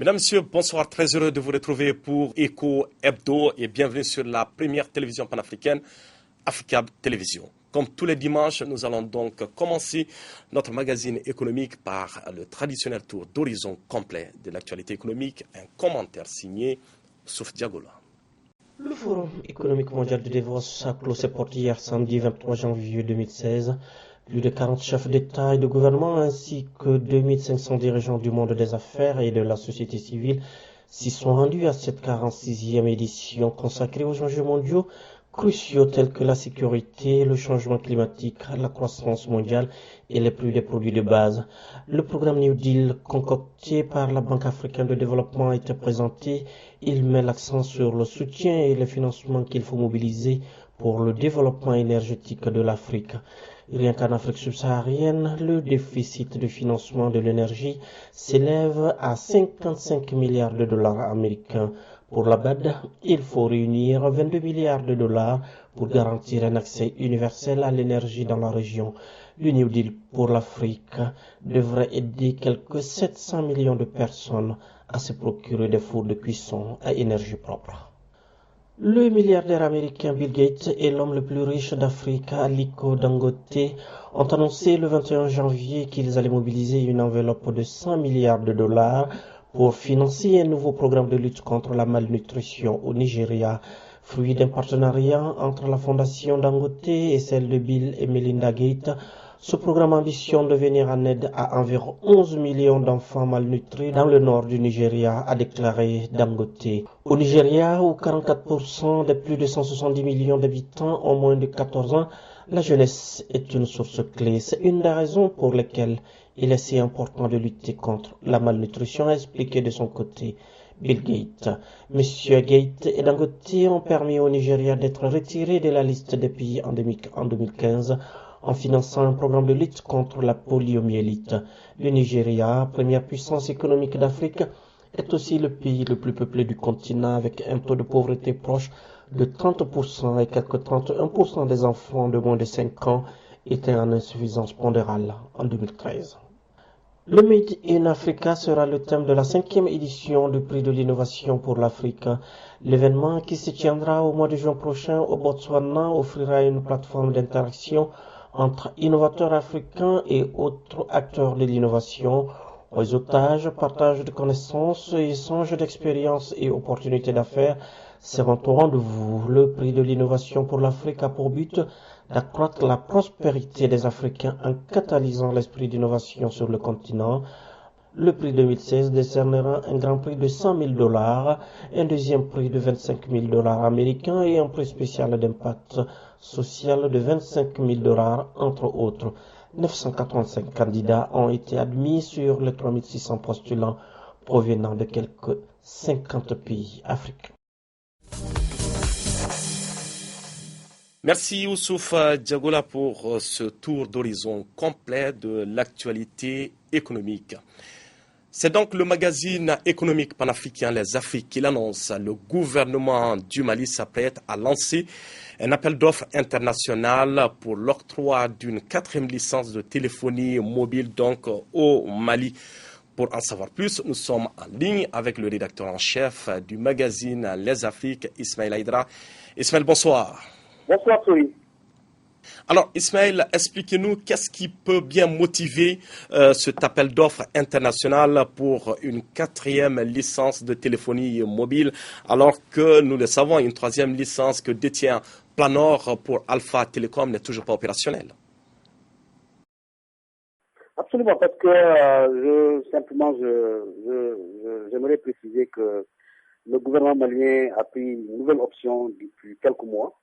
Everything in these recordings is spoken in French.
Mesdames, Messieurs, bonsoir. Très heureux de vous retrouver pour Echo Hebdo et bienvenue sur la première télévision panafricaine, Africa Télévision. Comme tous les dimanches, nous allons donc commencer notre magazine économique par le traditionnel tour d'horizon complet de l'actualité économique, un commentaire signé Souf Diagola. Le Forum économique mondial de Davos a clos ses portes hier samedi 23 janvier 2016. Plus de 40 chefs d'État et de gouvernement ainsi que 2500 dirigeants du monde des affaires et de la société civile s'y sont rendus à cette 46e édition consacrée aux enjeux mondiaux cruciaux tels que la sécurité, le changement climatique, la croissance mondiale et les prix des produits de base. Le programme New Deal concocté par la Banque africaine de développement a été présenté. Il met l'accent sur le soutien et le financement qu'il faut mobiliser pour le développement énergétique de l'Afrique. Rien qu'en Afrique subsaharienne, le déficit de financement de l'énergie s'élève à 55 milliards de dollars américains. Pour la BAD, il faut réunir 22 milliards de dollars pour garantir un accès universel à l'énergie dans la région. Le New Deal pour l'Afrique devrait aider quelques 700 millions de personnes à se procurer des fours de cuisson à énergie propre. Le milliardaire américain Bill Gates et l'homme le plus riche d'Afrique, Aliko Dangote, ont annoncé le 21 janvier qu'ils allaient mobiliser une enveloppe de 100 milliards de dollars pour financer un nouveau programme de lutte contre la malnutrition au Nigeria, fruit d'un partenariat entre la fondation Dangote et celle de Bill et Melinda Gates. Ce programme ambitionne de venir en aide à environ 11 millions d'enfants malnutris dans le nord du Nigeria, a déclaré Dangote. Au Nigeria, où 44% des plus de 170 millions d'habitants ont moins de 14 ans, la jeunesse est une source clé. C'est une des raisons pour lesquelles il est si important de lutter contre la malnutrition, a expliqué de son côté Bill Gates. Monsieur Gates et Dangote ont permis au Nigeria d'être retiré de la liste des pays en 2015 en finançant un programme de lutte contre la poliomyélite. Le Nigeria, première puissance économique d'Afrique, est aussi le pays le plus peuplé du continent avec un taux de pauvreté proche de 30% et quelques 31% des enfants de moins de 5 ans étaient en insuffisance pondérale en 2013. Le Made in Africa sera le thème de la 5e édition du prix de l'innovation pour l'Afrique. L'événement qui se tiendra au mois de juin prochain au Botswana offrira une plateforme d'interaction entre innovateurs africains et autres acteurs de l'innovation. Réseautage, partage de connaissances, échange d'expériences et opportunités d'affaires seront au rendez-vous. Le prix de l'innovation pour l'Afrique a pour but d'accroître la prospérité des Africains en catalysant l'esprit d'innovation sur le continent. Le prix 2016 décernera un grand prix de 100 000 dollars, un deuxième prix de 25 000 dollars américains et un prix spécial d'impact social de 25 000 dollars, entre autres. 985 candidats ont été admis sur les 3 600 postulants provenant de quelques 50 pays africains. Merci Youssouf Diagola pour ce tour d'horizon complet de l'actualité économique. C'est donc le magazine économique panafricain Les Afriques qui l'annonce. Le gouvernement du Mali s'apprête à lancer un appel d'offres international pour l'octroi d'une 4e licence de téléphonie mobile donc au Mali. Pour en savoir plus, nous sommes en ligne avec le rédacteur en chef du magazine Les Afriques, Ismaël Aïdra. Ismaël, bonsoir. Bonsoir, Souri. Alors, Ismaël, expliquez-nous qu'est-ce qui peut bien motiver cet appel d'offres international pour une 4e licence de téléphonie mobile, alors que nous le savons, une 3e licence que détient Planor pour Alpha Telecom n'est toujours pas opérationnelle. Absolument, parce que j'aimerais préciser que le gouvernement malien a pris une nouvelle option depuis quelques mois,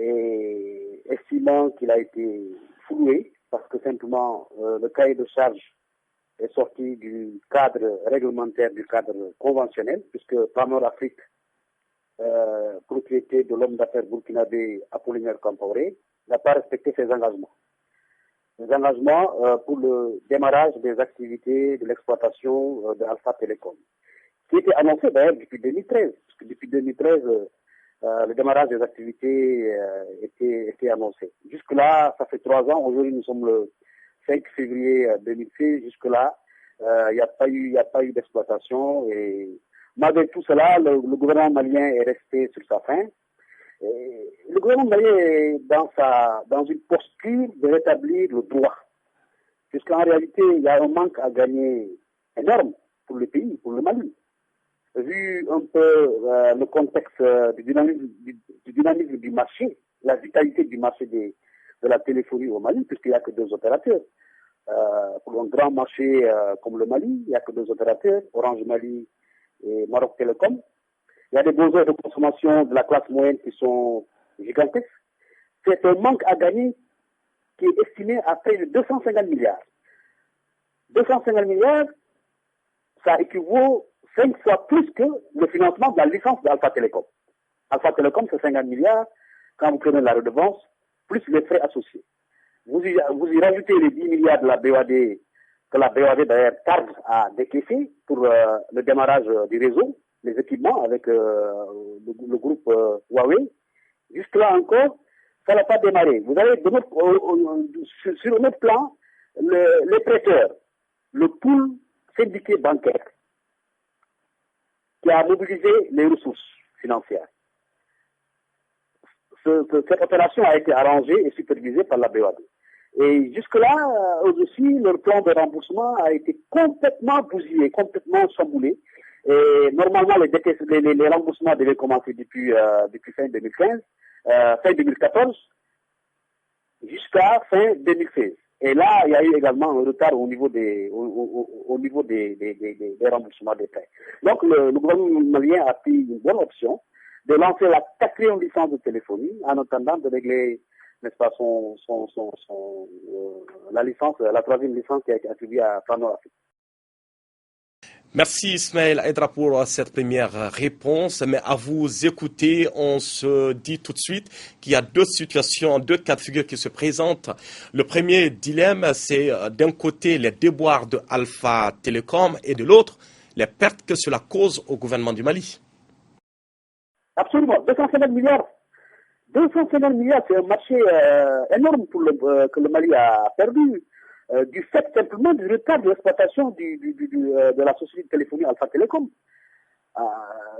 et estimant qu'il a été floué parce que simplement le cahier de charge est sorti du cadre réglementaire, du cadre conventionnel, puisque Planor Afrique, propriété de l'homme d'affaires burkinabé Apollinaire Compaoré, n'a pas respecté ses engagements. Les engagements pour le démarrage des activités de l'exploitation de Alpha Telecom, qui était annoncé d'ailleurs depuis 2013, parce que depuis 2013, le démarrage des activités était annoncé. Jusque-là, ça fait 3 ans. Aujourd'hui, nous sommes le 5 février 2016. Jusque-là, Il n'y a pas eu d'exploitation. Et malgré tout cela, le gouvernement malien est resté sur sa faim. Et le gouvernement malien est dans une posture de rétablir le droit. Puisqu'en réalité, il y a un manque à gagner énorme pour le pays, pour le Mali. Vu un peu le contexte du dynamisme du marché, la vitalité du marché de la téléphonie au Mali, puisqu'il n'y a que 2 opérateurs. Pour un grand marché comme le Mali, il n'y a que 2 opérateurs, Orange Mali et Maroc Télécom. Il y a des besoins de consommation de la classe moyenne qui sont gigantesques. C'est un manque à gagner qui est estimé à près de 250 milliards. 250 milliards, ça équivaut 5 fois plus que le financement de la licence d'Alpha Télécom. Alpha Télécom, c'est 50 milliards quand vous prenez la redevance, plus les frais associés. Vous y rajoutez les 10 milliards de la BOAD, que la BOAD d'ailleurs tarde à décaisser pour le démarrage du réseau, les équipements avec le groupe Huawei. Jusque là encore, ça n'a pas démarré. Vous avez sur un autre plan, les prêteurs, le pool syndiqué bancaire, qui a mobilisé les ressources financières. Cette opération a été arrangée et supervisée par la BOAD. Et jusque-là, aussi, leur plan de remboursement a été complètement bousillé, complètement chamboulé. Et normalement, les remboursements devaient commencer depuis fin 2015, fin 2014, jusqu'à fin 2016. Et là, il y a eu également un retard au niveau des remboursements des prêts. Donc, le gouvernement malien a pris une bonne option de lancer la 4e licence de téléphonie en attendant de régler, n'est-ce pas, la 3e licence qui a été attribuée à Plano Afrique. Merci Ismaël Aïdra pour cette première réponse. Mais à vous écouter, on se dit tout de suite qu'il y a 2 situations, 2 cas de figure qui se présentent. Le premier dilemme, c'est d'un côté les déboires de Alpha Télécom et de l'autre, les pertes que cela cause au gouvernement du Mali. Absolument, 250 milliards. 250 milliards, c'est un marché énorme que le Mali a perdu. Du fait simplement du retard de l'exploitation de la société de téléphonie Alpha Télécom.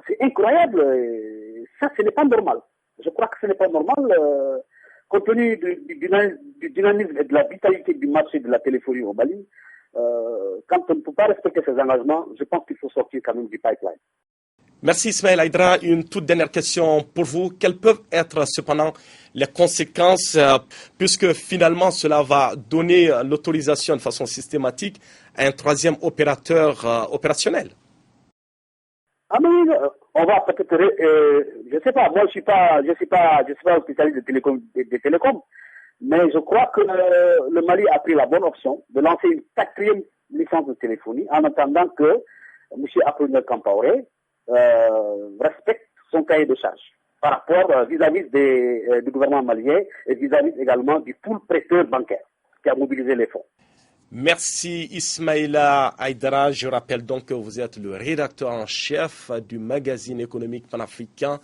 C'est incroyable. Ça, ce n'est pas normal. Je crois que ce n'est pas normal, compte tenu du dynamisme et de la vitalité du marché de la téléphonie au Mali. Quand on ne peut pas respecter ses engagements, je pense qu'il faut sortir quand même du pipeline. Merci Ismaël Aïdra. Une toute dernière question pour vous. Quelles peuvent être cependant les conséquences, puisque finalement cela va donner l'autorisation de façon systématique à un 3e opérateur opérationnel? Ah mais on va peut-être, je sais pas, moi je suis pas un spécialiste des télécoms, mais je crois que le Mali a pris la bonne option de lancer une 4e licence de téléphonie en attendant que M. Apollinaire Compaoré respecte son cahier de charge par rapport vis-à-vis du gouvernement malien et vis-à-vis également du pool prêteur bancaire qui a mobilisé les fonds. Merci Ismaïla Aïdara. Je rappelle donc que vous êtes le rédacteur en chef du magazine économique panafricain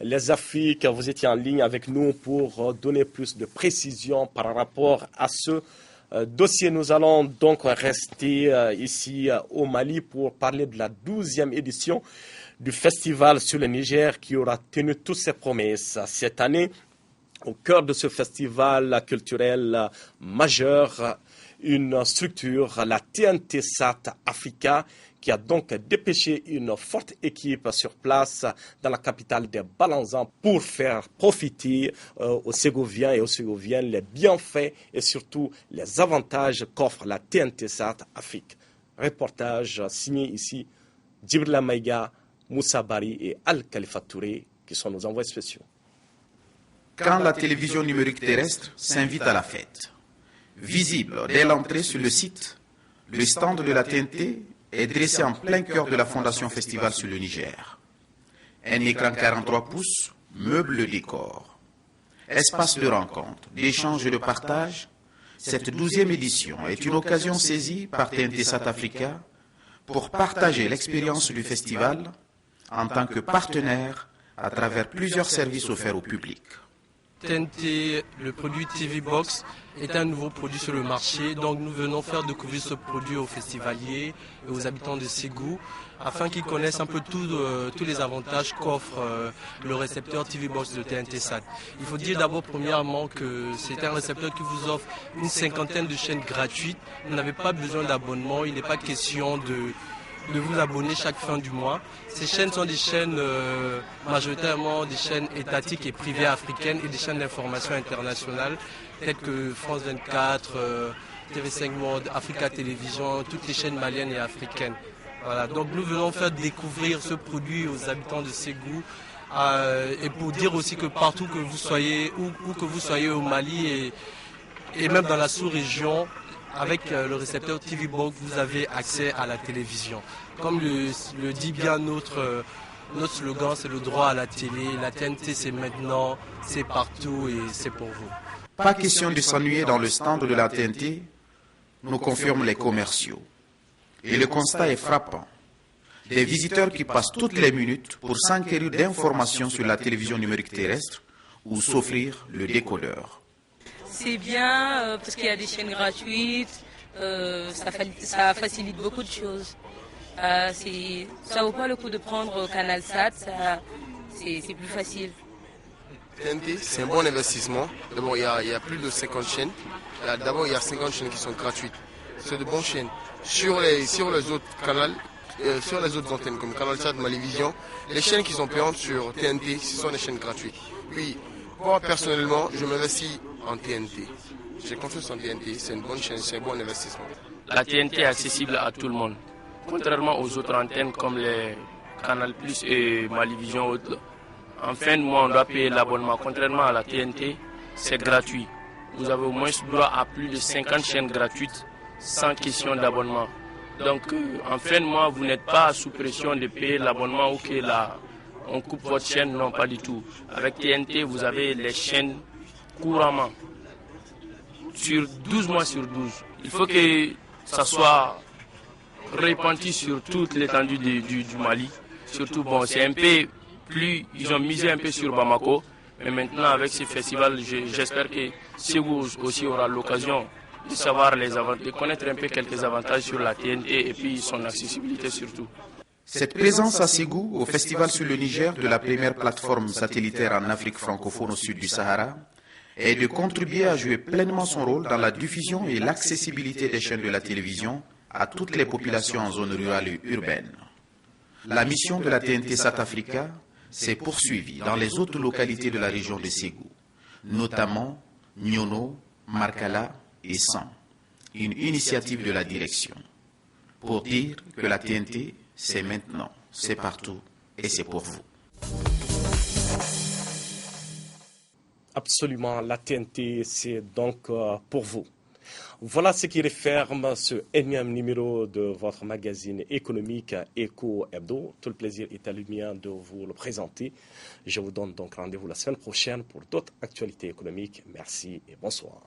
Les Afriques. Vous étiez en ligne avec nous pour donner plus de précisions par rapport à ce dossier. Nous allons donc rester ici au Mali pour parler de la 12e édition du festival sur le Niger qui aura tenu toutes ses promesses. Cette année, au cœur de ce festival culturel majeur, une structure, la TNT Sat Africa, qui a donc dépêché une forte équipe sur place dans la capitale des Balanzans pour faire profiter aux Ségoviens et aux Ségoviennes les bienfaits et surtout les avantages qu'offre la TNT Sat Afrique. Reportage signé ici Djibrila Maïga, Moussa Bari et Al-Khalifa Touré, qui sont nos envoyés spéciaux. Quand la télévision numérique terrestre s'invite à la fête. Visible dès l'entrée sur le site, le stand de la TNT est dressé en plein cœur de la Fondation Festival sur le Niger. Un écran 43 pouces meuble le décor. Espace de rencontre, d'échange et de partage, cette 12e édition est une occasion saisie par TNT Sat Africa pour partager l'expérience du festival en tant que partenaire à travers plusieurs services offerts au public. TNT, le produit TV Box, est un nouveau produit sur le marché. Donc nous venons faire découvrir ce produit aux festivaliers et aux habitants de Ségou afin qu'ils connaissent un peu tous les avantages qu'offre le récepteur TV Box de TNT SAT. Il faut dire d'abord premièrement que c'est un récepteur qui vous offre une cinquantaine de chaînes gratuites. Vous n'avez pas besoin d'abonnement, il n'est pas question de vous abonner chaque fin du mois. Ces chaînes sont des chaînes majoritairement des chaînes étatiques et privées africaines et des chaînes d'information internationales telles que France 24, TV5 Monde, Africa Télévision, toutes les chaînes maliennes et africaines. Voilà, donc nous venons faire découvrir ce produit aux habitants de Ségou et pour dire aussi que partout que vous soyez, où que vous soyez au Mali et même dans la sous-région, avec le récepteur TV Box, vous avez accès à la télévision. Comme le dit bien notre slogan, c'est le droit à la télé. La TNT, c'est maintenant, c'est partout et c'est pour vous. Pas question de s'ennuyer dans le stand de la TNT, nous confirment les commerciaux. Et le constat est frappant. Des visiteurs qui passent toutes les minutes pour s'enquérir d'informations sur la télévision numérique terrestre ou s'offrir le décodeur. C'est bien parce qu'il y a des chaînes gratuites, ça facilite beaucoup de choses. Ça vaut pas le coup de prendre Canal Sat, c'est plus facile. TNT, c'est un bon investissement. D'abord, il y a plus de 50 chaînes. D'abord, il y a 50 chaînes qui sont gratuites. C'est de bonnes chaînes. Sur les autres canaux, sur les autres antennes comme Canal Sat, Malivision, les chaînes qui sont payantes sur TNT, ce sont des chaînes gratuites. Puis, moi personnellement, je m'investis en TNT. J'ai confiance en TNT, c'est une bonne chaîne, c'est un bon investissement. La TNT est accessible à tout le monde. Contrairement aux autres antennes comme les Canal Plus et Malivision autres, en fin de mois on doit payer l'abonnement. Contrairement à la TNT, c'est gratuit. Vous avez au moins droit à plus de 50 chaînes gratuites sans question d'abonnement. Donc en fin de mois, vous n'êtes pas sous pression de payer l'abonnement ou que on coupe votre chaîne, non pas du tout. Avec TNT, vous avez les chaînes couramment, sur 12 mois sur 12. Il faut que ça soit répandu sur toute l'étendue du Mali. Surtout, bon, c'est un peu plus, ils ont misé un peu sur Bamako, mais maintenant avec ce festival, j'espère que Ségou aussi aura l'occasion de savoir de connaître un peu quelques avantages sur la TNT et puis son accessibilité surtout. Cette présence à Ségou, au Festival sur le Niger de la première plateforme satellitaire en Afrique francophone au sud du Sahara, est de contribuer à jouer pleinement son rôle dans la diffusion et l'accessibilité des chaînes de la télévision à toutes les populations en zone rurale et urbaine. La mission de la TNT Sat Africa s'est poursuivie dans les autres localités de la région de Ségou, notamment Nyono, Markala et San, une initiative de la direction, pour dire que la TNT, c'est maintenant, c'est partout et c'est pour vous. Absolument, la TNT, c'est donc pour vous. Voilà ce qui referme ce énième numéro de votre magazine économique Eco Hebdo. Tout le plaisir est à lui de vous le présenter. Je vous donne donc rendez-vous la semaine prochaine pour d'autres actualités économiques. Merci et bonsoir.